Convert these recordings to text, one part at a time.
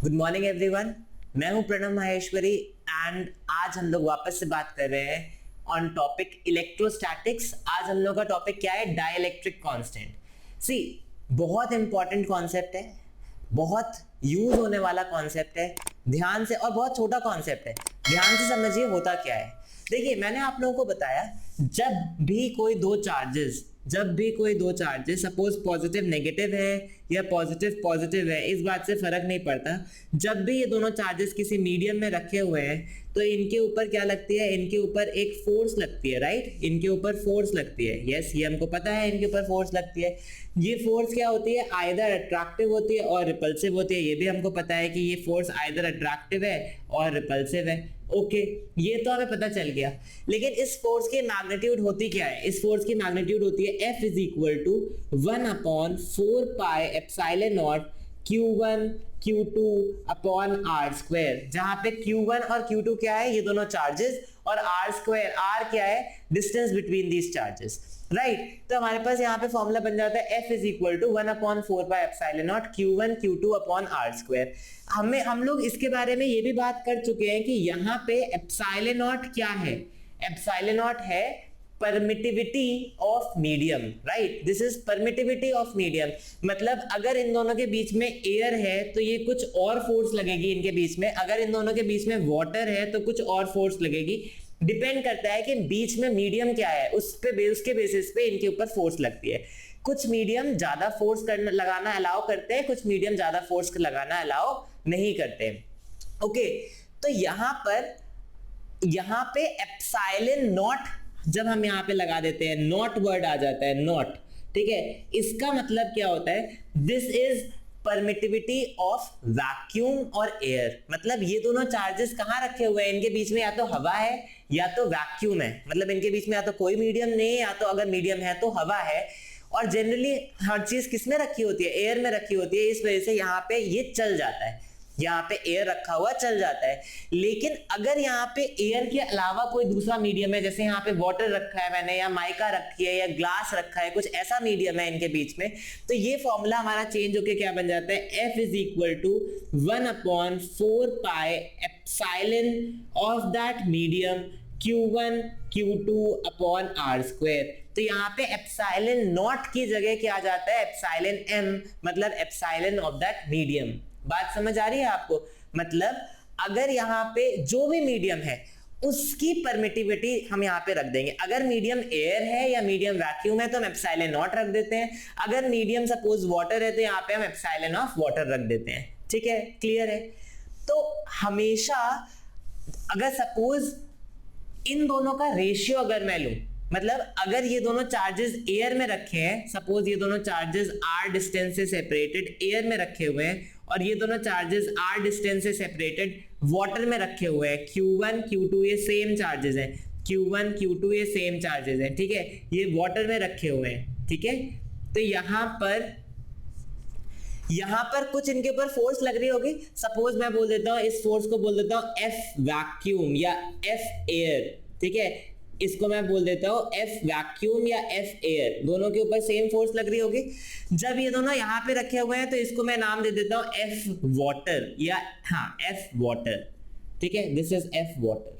Good morning everyone. मैं हूं Pranav Maheshwari and आज हम लोग वापस से बात कर रहे हैं ऑन टॉपिक इलेक्ट्रोस्टैटिक्स। आज हम लोग का टॉपिक क्या है? Dielectric constant. सी, बहुत इंपॉर्टेंट कॉन्सेप्ट है, बहुत यूज होने वाला कॉन्सेप्ट है, ध्यान से, और बहुत छोटा कॉन्सेप्ट है, ध्यान से समझिए होता क्या है। देखिए, मैंने आप लोगों को बताया जब भी कोई दो चार्जेस सपोज पॉजिटिव नेगेटिव है या पॉजिटिव पॉजिटिव है, इस बात से फर्क नहीं पड़ता। जब भी ये दोनों चार्जेस किसी मीडियम में रखे हुए हैं तो इनके ऊपर क्या लगती है? इनके ऊपर एक फोर्स लगती है, राइट? इनके ऊपर फोर्स लगती है। यस, ये हमको पता है इनके ऊपर फोर्स लगती है। ये फोर्स क्या होती है? आइदर अट्रैक्टिव होती है और रिपल्सिव होती है। ये भी हमको पता है कि ये फोर्स आइदर अट्रैक्टिव है और रिपल्सिव है। ओके, ये तो हमें पता चल गया। लेकिन इस फोर्स की मैग्नीट्यूड होती क्या है? इस फोर्स की मैग्नीट्यूड होती है F is equal to 1/4 pi epsilon naught Q1 Q2 upon R square, जहां पे Q1 और Q2 क्या है? ये दोनों चार्जेस, और R स्क्वायर, R क्या है? Distance between these charges, right? तो हमारे पास यहाँ पे फॉर्मूला बन जाता है F is equal to 1/4 pi epsilon naught Q1 Q2 upon R square. हम लोग इसके बारे में ये भी बात कर चुके हैं कि यहाँ पे एप्सिलॉन नॉट क्या है? एप्सिलॉन नॉट है permittivity of medium, right? This is permittivity of medium. मतलब अगर इन दोनों के बीच में एयर है तो ये कुछ और फोर्स लगेगी इनके बीच में, अगर इन दोनों के बीच में वाटर है तो कुछ और फोर्स लगेगी। डिपेंड करता है कि बीच में मीडियम क्या है, उसके बेसिस पे इनके ऊपर फोर्स लगती है। कुछ मीडियम ज्यादा फोर्स लगाना अलाउ करते हैं, कुछ मीडियम ज्यादा फोर्स लगाना अलाउ नहीं करते। ओके, तो यहाँ पे एप्सिलॉन नॉट जब हम यहाँ पे लगा देते हैं, नॉट वर्ड आ जाता है, नॉट, ठीक है? इसका मतलब क्या होता है? This is permittivity of vacuum और एयर। मतलब ये दोनों चार्जेस कहाँ रखे हुए हैं? इनके बीच में या तो हवा है या तो वैक्यूम है। मतलब इनके बीच में या तो कोई मीडियम नहीं है या तो अगर मीडियम है तो हवा है। और जनरली हर चीज किसमें रखी होती है? एयर में रखी होती है। इस वजह से यहाँ पे ये चल जाता है, यहाँ पे एयर रखा हुआ चल जाता है। लेकिन अगर यहाँ पे एयर के अलावा कोई दूसरा मीडियम है, जैसे यहाँ पे वाटर रखा है मैंने, या माइका रखी है, या ग्लास रखा है, कुछ ऐसा मीडियम है इनके बीच में, तो ये फॉर्मूला हमारा चेंज होके क्या बन जाता है? F is equal to 1/4 pi epsilon of that medium Q1 Q2 upon R square. तो यहाँ पे एप्सिलॉन नॉट की जगह क्या आ जाता है? एप्सिलॉन M, मतलब एप्सिलॉन ऑफ दैट मीडियम। बात समझ आ रही है आपको? मतलब अगर यहाँ पे जो भी मीडियम है उसकी परमिटिविटी हम यहाँ पे रख देंगे। अगर मीडियम एयर है या मीडियम वैक्यूम है तो हम एप्सिलॉन नॉट रख देते हैं। अगर मीडियम सपोज वाटर है तो यहाँ पे हम एप्सिलॉन ऑफ वाटर रख देते हैं। ठीक है, क्लियर है? तो हमेशा अगर सपोज इन दोनों का रेशियो अगर मैं लूं, मतलब अगर ये दोनों चार्जेस एयर में रखे हैं, सपोज ये दोनों चार्जेस r डिस्टेंस से सेपरेटेड एयर में रखे हुए हैं, और ये दोनों चार्जेस r डिस्टेंस से सेपरेटेड वाटर में रखे हुए हैं, Q1 Q2 ये सेम चार्जेस हैं, Q1 Q2 ये सेम चार्जेस हैं, ठीक है? ये वाटर में रखे हुए हैं, ठीक है? तो यहां पर कुछ इनके ऊपर फोर्स लग रही होगी। सपोज मैं बोल देता हूं, इस फोर्स को बोल देता हूं F वैक्यूम या F एयर, ठीक है? इसको मैं बोल देता हूं F वैक्यूम या F एयर, दोनों के ऊपर सेम फोर्स लग रही होगी। जब ये दोनों यहां पे रखे हुए हैं तो इसको मैं नाम दे देता हूं F वाटर, या हाँ F वाटर, ठीक है? This is F water.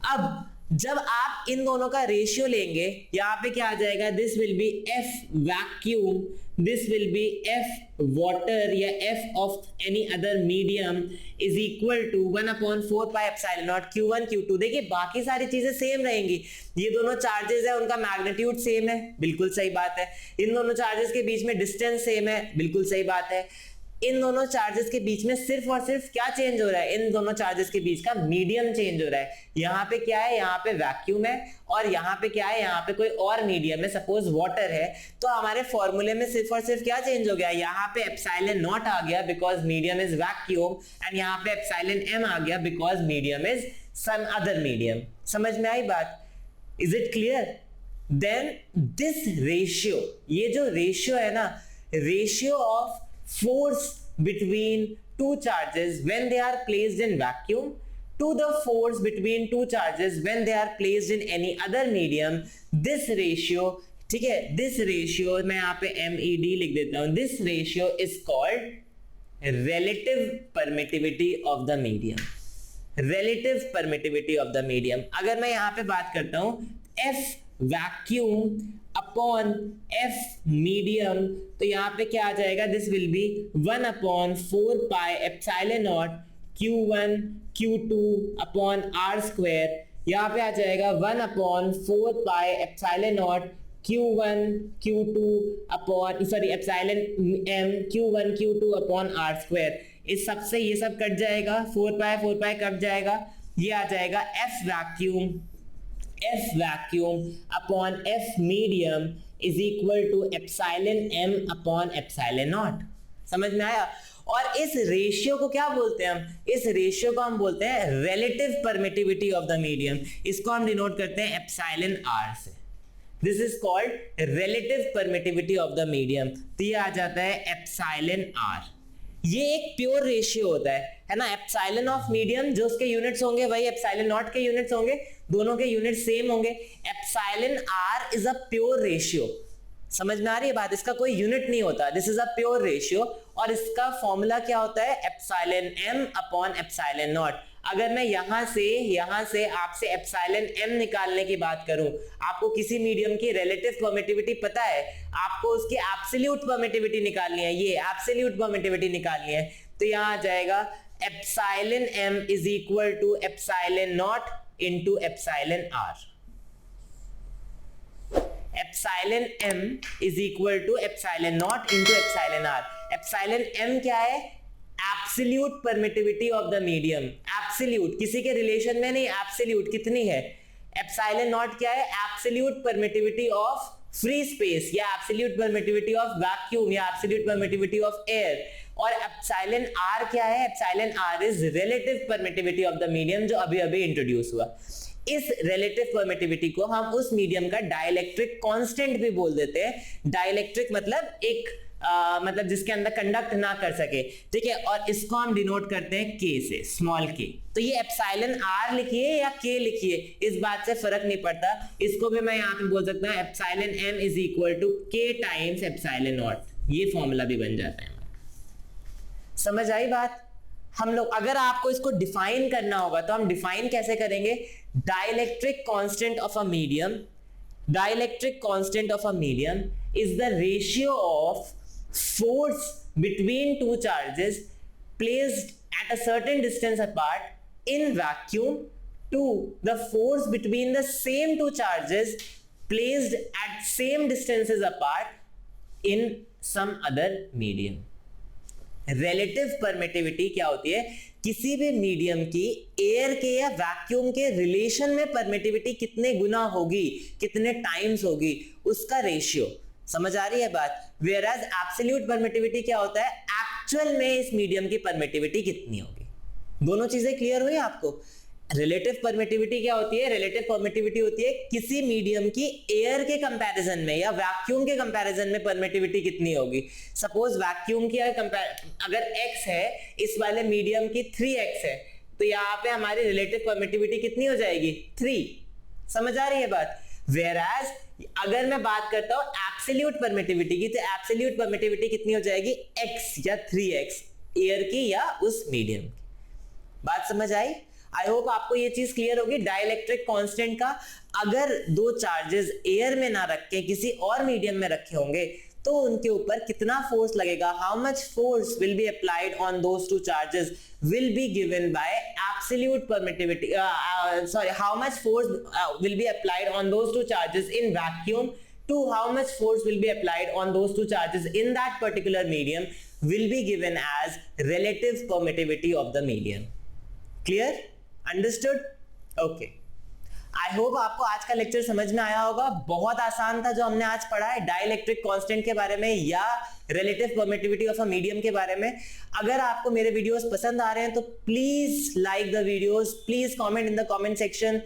अब जब आप इन दोनों का रेशियो लेंगे, यहां पे क्या आ जाएगा? This will be F vacuum, this will be F water या F of any other medium is equal to 1/4 pi epsilon naught Q1 Q2। देखिए बाकी सारी चीजें सेम रहेंगी। ये दोनों चार्जेस है, उनका मैग्नीट्यूड सेम है, बिल्कुल सही बात है। इन दोनों चार्जेस के बीच में डिस्टेंस सेम है, बिल्कुल सही बात है। इन दोनों चार्जेस के बीच में सिर्फ और सिर्फ क्या चेंज हो रहा है? इन दोनों चार्जेस के बीच का मीडियम चेंज हो रहा है। यहाँ पे क्या है? यहाँ पे वैक्यूम है, और यहाँ पे क्या है? यहाँ पे कोई और मीडियम है, सपोज वाटर है। तो हमारे फॉर्मूले में सिर्फ और सिर्फ क्या चेंज हो गया? यहाँ पे एप्सिलॉन नॉट आ गया because medium is vacuum, and यहाँ पे एप्सिलॉन M आ गया because medium is some other medium. समझ में आई बात? Is it clear? Then this ratio, ये जो रेशियो है ना, ratio of force between two charges when they are placed in vacuum to the force between two charges when they are placed in any other medium, this ratio, ठीक है? this ratio मैं यहाँ पे MED लिख देता हूं, this ratio is called relative permittivity of the medium. Relative permittivity of the medium. अगर मैं यहाँ पे बात करता हूँ F vacuum upon F medium, तो यहाँ पे क्या आ जाएगा? This will be 1 upon 4 pi epsilon naught Q1 Q2 upon R square. यहाँ पे आ जाएगा 1 upon 4 pi epsilon naught Q1 Q2 upon epsilon m Q1 Q2 upon R square. इस सब से ये सब कट जाएगा, 4 pi कट जाएगा, ये आ जाएगा F vacuum upon F medium is equal to epsilon m upon epsilon naught. समझ में आया? और इस रेशियो को क्या बोलते हैं हम? इस रेशियो को हम बोलते हैं relative permittivity of the medium. इसको हम डिनोट करते हैं एप्सिलॉन r से. This is called relative permittivity of the medium. तो ये आ जाता है एप्सिलॉन r. ये एक प्योर रेशियो होता है ना? एप्सिलॉन ऑफ मीडियम जो उसके यूनिट्स होंगे वही एप्सिलॉन नॉट के यूनिट्स होंगे, दोनों के यूनिट सेम होंगे. Epsilon r is a pure ratio. समझ में आ रही है बात? इसका कोई यूनिट नहीं होता. This is a pure ratio. और इसका फॉर्मूला क्या होता है? Epsilon m upon epsilon not. अगर मैं यहां से आपसे एप्सिलॉन m निकालने की बात करूं, आपको किसी मीडियम की रिलेटिव परमिटिविटी पता है, आपको उसकी एब्सोल्यूट परमिटिविटी निकालनी है, ये एब्सोल्यूट परमिटिविटी निकालनी है, तो यहां आ जाएगा epsilon m is equal to epsilon naught into epsilon r. Epsilon m is equal to epsilon naught into epsilon r. Epsilon m क्या है? Absolute permittivity of the medium. Absolute, किसी के रिलेशन में नहीं, एब्सोल्यूट कितनी है. एप्सिलॉन नॉट क्या है? Absolute permittivity of free space या एब्सोल्यूट परमिटिविटी ऑफ वैक्यूम या एब्सोल्यूट परमिटिविटी ऑफ एयर. और एप्सिलॉन r क्या है? Epsilon r is relative permittivity of the medium, जो अभी अभी इंट्रोड्यूस हुआ. इस रिलेटिव परमिटिविटी को हम उस मीडियम का डाइलेक्ट्रिक कांस्टेंट भी बोल देते हैं. डाइलेक्ट्रिक मतलब एक मतलब जिसके अंदर कंडक्ट ना कर सके, ठीक है. और इसको हम डिनोट करते हैं k से, स्मॉल k. तो ये एप्सिलॉन r लिखिए या k लिखिए, इस बात से फर्क नहीं पड़ता. इसको भी मैं यहाँ पे बोल सकता हूँ epsilon m is equal to k times epsilon naught. ये फॉर्मूला भी बन जाता है. समझ आई बात? हम लोग अगर आपको इसको डिफाइन करना होगा तो हम डिफाइन कैसे करेंगे? Dielectric constant of a medium. Dielectric constant of a medium is the ratio of force between two charges placed at a certain distance apart in vacuum to the force between the same two charges placed at same distances apart in some other medium. Relative permittivity क्या होती है? किसी भी medium की air के या vacuum के relation में परमिटिविटी कितने गुना होगी, कितने टाइम्स होगी, उसका रेशियो. समझ आ रही है बात? Whereas एब्सोल्यूट परमिटिविटी क्या होता है? एक्चुअल में इस मीडियम की परमिटिविटी कितनी होगी. दोनों चीजें क्लियर हुई आपको? रिलेटिव परमिटिविटी क्या होती है? रिलेटिव परमिटिविटी होती है किसी मीडियम की एयर के कंपैरिजन में या वैक्यूम के कंपैरिजन में परमिटिविटी कितनी होगी. सपोज वैक्यूम की अगर x है, इस वाले मीडियम की 3x है, तो यहाँ पे हमारी रिलेटिव परमिटिविटी कितनी हो जाएगी? 3. समझ आ रही है बात? Whereas अगर मैं बात करता हूं एब्सोल्यूट परमिटिविटी की, तो एब्सोल्यूट परमिटिविटी कितनी हो जाएगी? x या 3x, एयर की या उस मीडियम की. बात समझ आई? आई होप आपको ये चीज क्लियर होगी. डाइलेक्ट्रिक कांस्टेंट का अगर दो चार्जेस एयर में ना रख के किसी और मीडियम में रखे होंगे तो उनके ऊपर कितना फोर्स लगेगा, how much force will be applied on those two charges will be given by absolute permittivity how much force will be applied on those two charges in vacuum to how much force will be applied on those two charges in that particular medium will be given as relative permittivity of the medium. Clear? Understood? Okay. I hope आपको आज का lecture समझ में आया होगा. बहुत आसान था जो हमने आज पढ़ा है डाइलेक्ट्रिक कांस्टेंट के बारे में या relative permittivity of a medium के बारे में. अगर आपको मेरे वीडियोस पसंद आ रहे हैं तो please like the videos, please comment in the comment section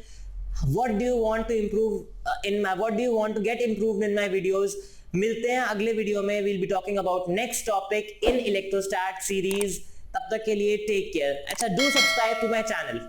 what do you want to improve in my, what do you want to get improved in my videos. मिलते हैं अगले वीडियो में. We will be talking about next topic in electrostat series. तब तक के लिए take care. अच्छा, do subscribe to my channel.